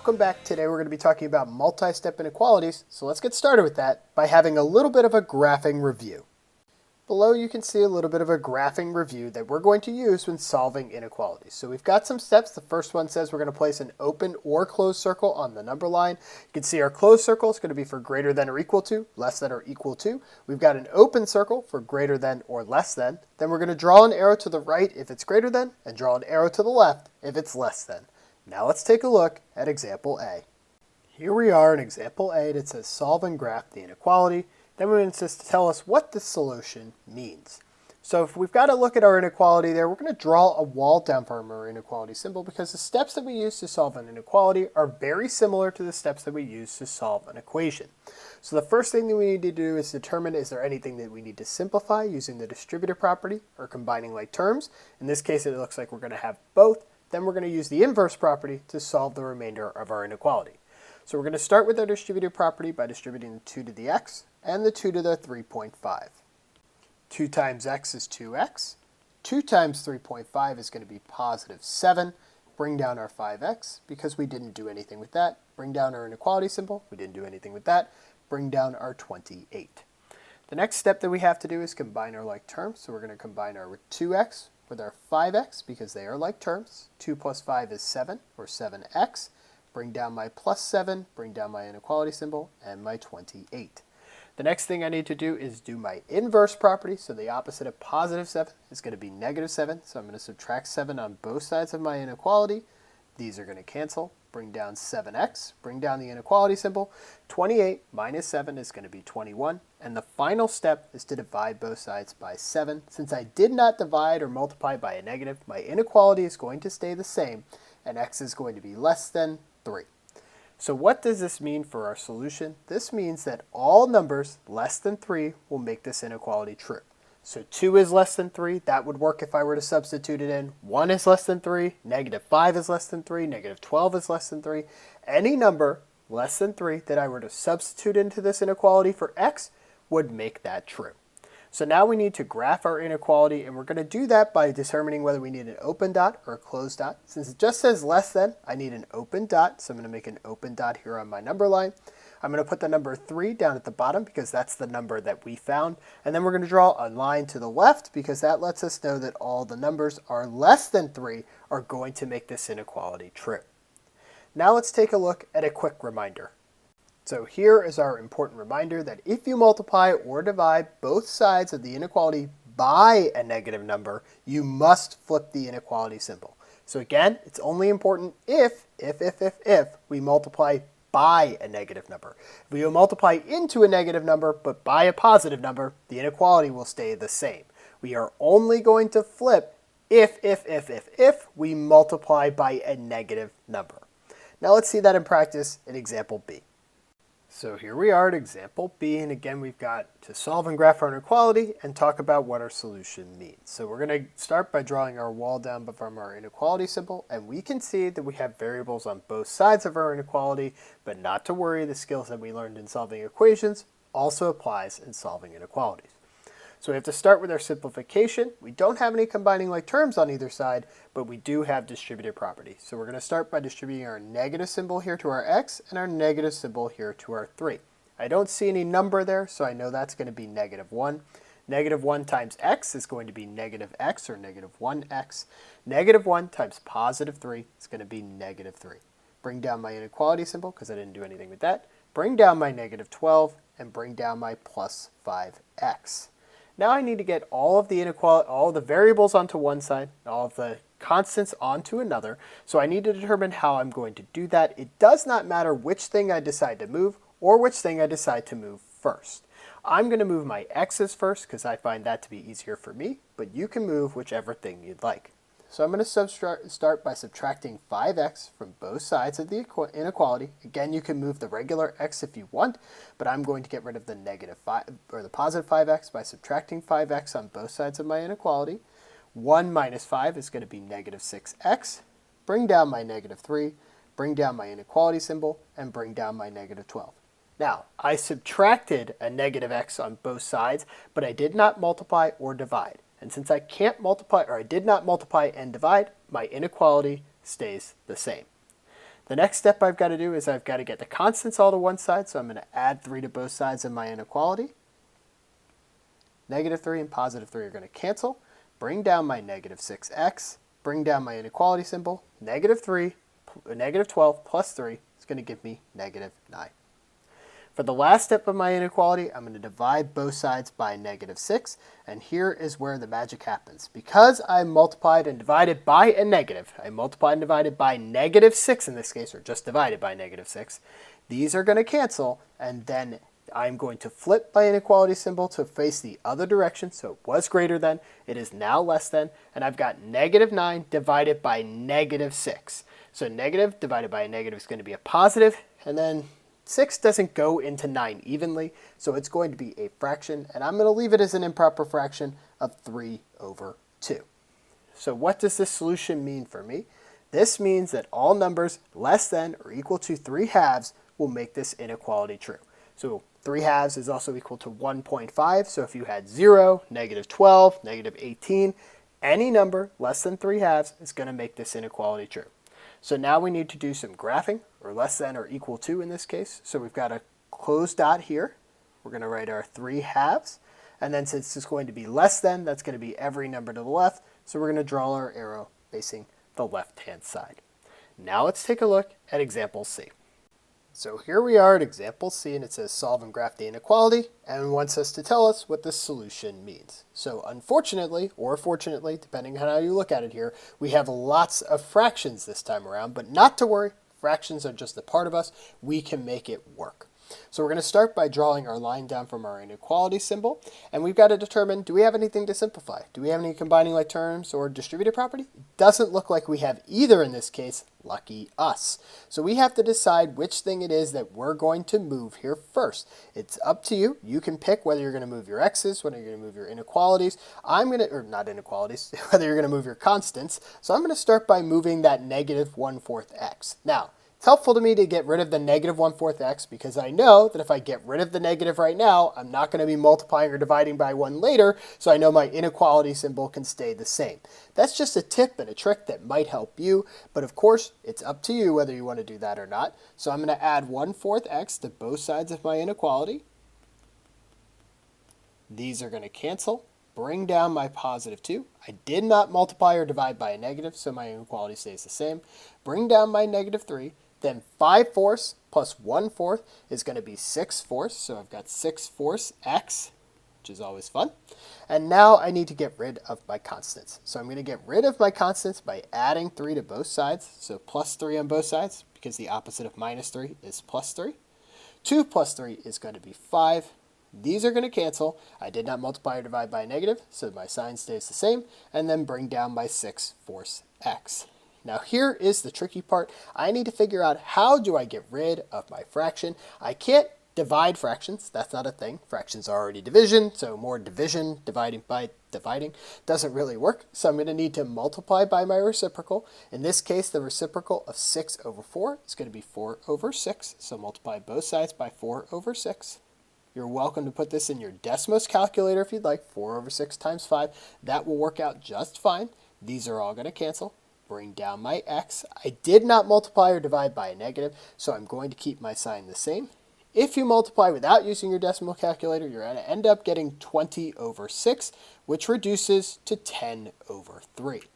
Welcome back. Today we're going to be talking about multi-step inequalities, so let's get started with that by having a little bit of a graphing review. Below you can see a little bit of a graphing review that we're going to use when solving inequalities. So we've got some steps. The first one says we're going to place an open or closed circle on the number line. You can see our closed circle is going to be for greater than or equal to, less than or equal to. We've got an open circle for greater than or less than. Then we're going to draw an arrow to the right if it's greater than, and draw an arrow to the left if it's less than. Now let's take a look at example A. Here we are in example A that says solve and graph the inequality. Then we're going to just tell us what the solution means. So if we've got to look at our inequality there, we're going to draw a wall down from our inequality symbol because the steps that we use to solve an inequality are very similar to the steps that we use to solve an equation. So the first thing that we need to do is determine is there anything that we need to simplify using the distributive property or combining like terms. In this case it looks like we're going to have both. Then we're going to use the inverse property to solve the remainder of our inequality. So we're going to start with our distributive property by distributing the 2 to the x and the 2 to the 3.5. 2 times x is 2x. 2 times 3.5 is going to be positive 7. Bring down our 5x because we didn't do anything with that. Bring down our inequality symbol. We didn't do anything with that. Bring down our 28. The next step that we have to do is combine our like terms. So we're going to combine our 2x with our 5x because they are like terms. 2 plus 5 is 7, or 7x. Bring down my plus 7, bring down my inequality symbol, and my 28. The next thing I need to do is do my inverse property. So the opposite of positive 7 is going to be negative 7. So I'm going to subtract 7 on both sides of my inequality. These are going to cancel. Bring down 7x, bring down the inequality symbol. 28 minus 7 is going to be 21. And the final step is to divide both sides by 7. Since I did not divide or multiply by a negative, my inequality is going to stay the same, and x is going to be less than 3. So what does this mean for our solution? This means that all numbers less than 3 will make this inequality true. So 2 is less than 3, that would work if I were to substitute it in. 1 is less than 3, negative 5 is less than 3, negative 12 is less than 3. Any number less than 3 that I were to substitute into this inequality for x would make that true. So now we need to graph our inequality, and we're going to do that by determining whether we need an open dot or a closed dot. Since it just says less than, I need an open dot, so I'm going to make an open dot here on my number line. I'm going to put the number 3 down at the bottom because that's the number that we found. And then we're going to draw a line to the left because that lets us know that all the numbers are less than 3 are going to make this inequality true. Now let's take a look at a quick reminder. So here is our important reminder that if you multiply or divide both sides of the inequality by a negative number, you must flip the inequality symbol. So again, it's only important if we multiply by a negative number. If we multiply into a negative number but by a positive number, the inequality will stay the same. We are only going to flip if we multiply by a negative number. Now let's see that in practice in example B. So here we are at example B, and again we've got to solve and graph our inequality and talk about what our solution means. So we're going to start by drawing our wall down from our inequality symbol, and we can see that we have variables on both sides of our inequality, but not to worry, the skills that we learned in solving equations also applies in solving inequalities. So we have to start with our simplification. We don't have any combining like terms on either side, but we do have distributive property. So we're going to start by distributing our negative symbol here to our x and our negative symbol here to our 3. I don't see any number there, so I know that's going to be negative 1. Negative 1 times x is going to be negative x, or negative 1x. Negative 1 times positive 3 is going to be negative 3. Bring down my inequality symbol because I didn't do anything with that. Bring down my negative 12 and bring down my plus 5x. Now I need to get all of the variables onto one side, all of the constants onto another. So I need to determine how I'm going to do that. It does not matter which thing I decide to move or which thing I decide to move first. I'm going to move my x's first because I find that to be easier for me, but you can move whichever thing you'd like. So I'm going to start by subtracting 5x from both sides of the inequality. Again, you can move the regular x if you want, but I'm going to get rid of the negative 5 or the positive 5x by subtracting 5x on both sides of my inequality. 1 minus 5 is going to be negative 6x. Bring down my negative 3, bring down my inequality symbol, and bring down my negative 12. Now, I subtracted a negative x on both sides, but I did not multiply or divide. And since I can't multiply, or I did not multiply and divide, my inequality stays the same. The next step I've got to do is I've got to get the constants all to one side, so I'm going to add 3 to both sides of my inequality. Negative 3 and positive 3 are going to cancel. Bring down my negative 6x. Bring down my inequality symbol. Negative 12 plus 3 is going to give me negative 9. For the last step of my inequality, I'm going to divide both sides by negative 6. And here is where the magic happens. Because I multiplied and divided by a negative, I multiplied and divided by negative 6 in this case, or just divided by negative 6. These are going to cancel, and then I'm going to flip my inequality symbol to face the other direction. So it was greater than, it is now less than, and I've got negative 9 divided by negative 6. So negative divided by a negative is going to be a positive, and then 6 doesn't go into 9 evenly, so it's going to be a fraction, and I'm going to leave it as an improper fraction of 3 over 2. So what does this solution mean for me? This means that all numbers less than or equal to 3 halves will make this inequality true. So 3 halves is also equal to 1.5, so if you had 0, negative 12, negative 18, any number less than 3 halves is going to make this inequality true. So now we need to do some graphing, or less than or equal to in this case. So we've got a closed dot here. We're going to write our 3 halves. And then since it's going to be less than, that's going to be every number to the left. So we're going to draw our arrow facing the left-hand side. Now let's take a look at example C. So here we are at example C, and it says solve and graph the inequality, and wants us to tell us what the solution means. So unfortunately, or fortunately, depending on how you look at it here, we have lots of fractions this time around, but not to worry, fractions are just a part of us. We can make it work. So we're going to start by drawing our line down from our inequality symbol, and we've got to determine, do we have anything to simplify? Do we have any combining like terms or distributive property? It doesn't look like we have either in this case. Lucky us. So we have to decide which thing it is that we're going to move here first. It's up to you. You can pick whether you're going to move your x's, whether you're going to move your inequalities. Or not inequalities, whether you're going to move your constants. So I'm going to start by moving that negative 1/4 x. Now, it's helpful to me to get rid of the negative 1/4 x because I know that if I get rid of the negative right now, I'm not going to be multiplying or dividing by 1 later, so I know my inequality symbol can stay the same. That's just a tip and a trick that might help you, but of course, it's up to you whether you want to do that or not. So I'm going to add 1/4 x to both sides of my inequality. These are going to cancel. Bring down my positive 2. I did not multiply or divide by a negative, so my inequality stays the same. Bring down my negative 3. Then 5/4 plus 1/4 is going to be 6/4. So I've got 6/4 x, which is always fun. And now I need to get rid of my constants. So I'm going to get rid of my constants by adding 3 to both sides. So plus 3 on both sides, because the opposite of minus 3 is plus 3. 2 plus 3 is going to be 5. These are going to cancel. I did not multiply or divide by a negative, so my sign stays the same. And then bring down my 6/4 x. Now here is the tricky part. I need to figure out how do I get rid of my fraction. I can't divide fractions. That's not a thing. Fractions are already division, so more division, dividing by dividing, doesn't really work. So I'm going to need to multiply by my reciprocal. In this case, the reciprocal of 6/4 is going to be 4/6. So multiply both sides by 4/6. You're welcome to put this in your Desmos calculator if you'd like. 4/6 times 5. That will work out just fine. These are all going to cancel. Bring down my x. I did not multiply or divide by a negative, so I'm going to keep my sign the same. If you multiply without using your decimal calculator, you're going to end up getting 20/6, which reduces to 10/3.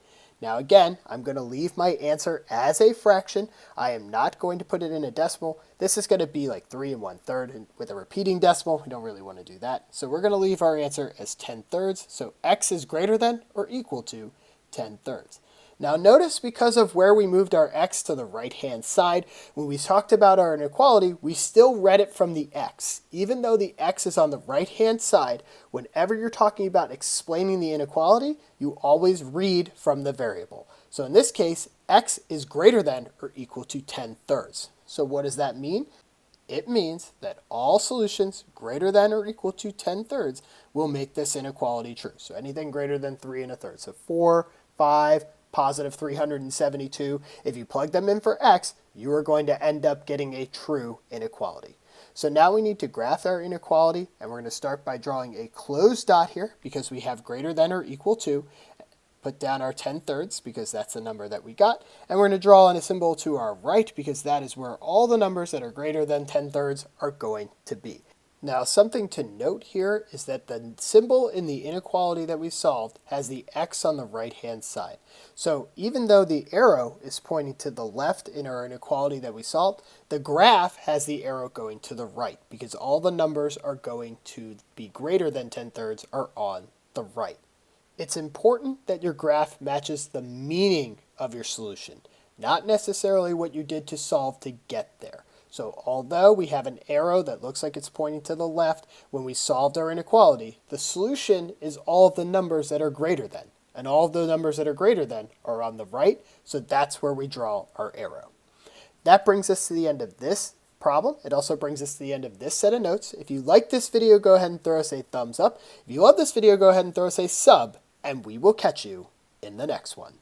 Now again, I'm going to leave my answer as a fraction. I am not going to put it in a decimal. This is going to be like 3 1/3, and with a repeating decimal, we don't really want to do that. So we're going to leave our answer as 10/3. So x is greater than or equal to 10/3. Now notice because of where we moved our x to the right-hand side, when we talked about our inequality, we still read it from the x. Even though the x is on the right-hand side, whenever you're talking about explaining the inequality, you always read from the variable. So in this case, x is greater than or equal to 10/3. So what does that mean? It means that all solutions greater than or equal to 10/3 will make this inequality true. So anything greater than 3 1/3. So 4, 5, positive 372. If you plug them in for x, you are going to end up getting a true inequality. So now we need to graph our inequality, and we're going to start by drawing a closed dot here because we have greater than or equal to. put down our 10/3 because that's the number that we got, and we're going to draw in a symbol to our right because that is where all the numbers that are greater than 10/3 are going to be. Now, something to note here is that the symbol in the inequality that we solved has the x on the right-hand side. So even though the arrow is pointing to the left in our inequality that we solved, the graph has the arrow going to the right because all the numbers are going to be greater than 10/3 are on the right. It's important that your graph matches the meaning of your solution, not necessarily what you did to solve to get there. So although we have an arrow that looks like it's pointing to the left when we solved our inequality, the solution is all of the numbers that are greater than. And all of the numbers that are greater than are on the right, so that's where we draw our arrow. That brings us to the end of this problem. It also brings us to the end of this set of notes. If you like this video, go ahead and throw us a thumbs up. If you love this video, go ahead and throw us a sub, and we will catch you in the next one.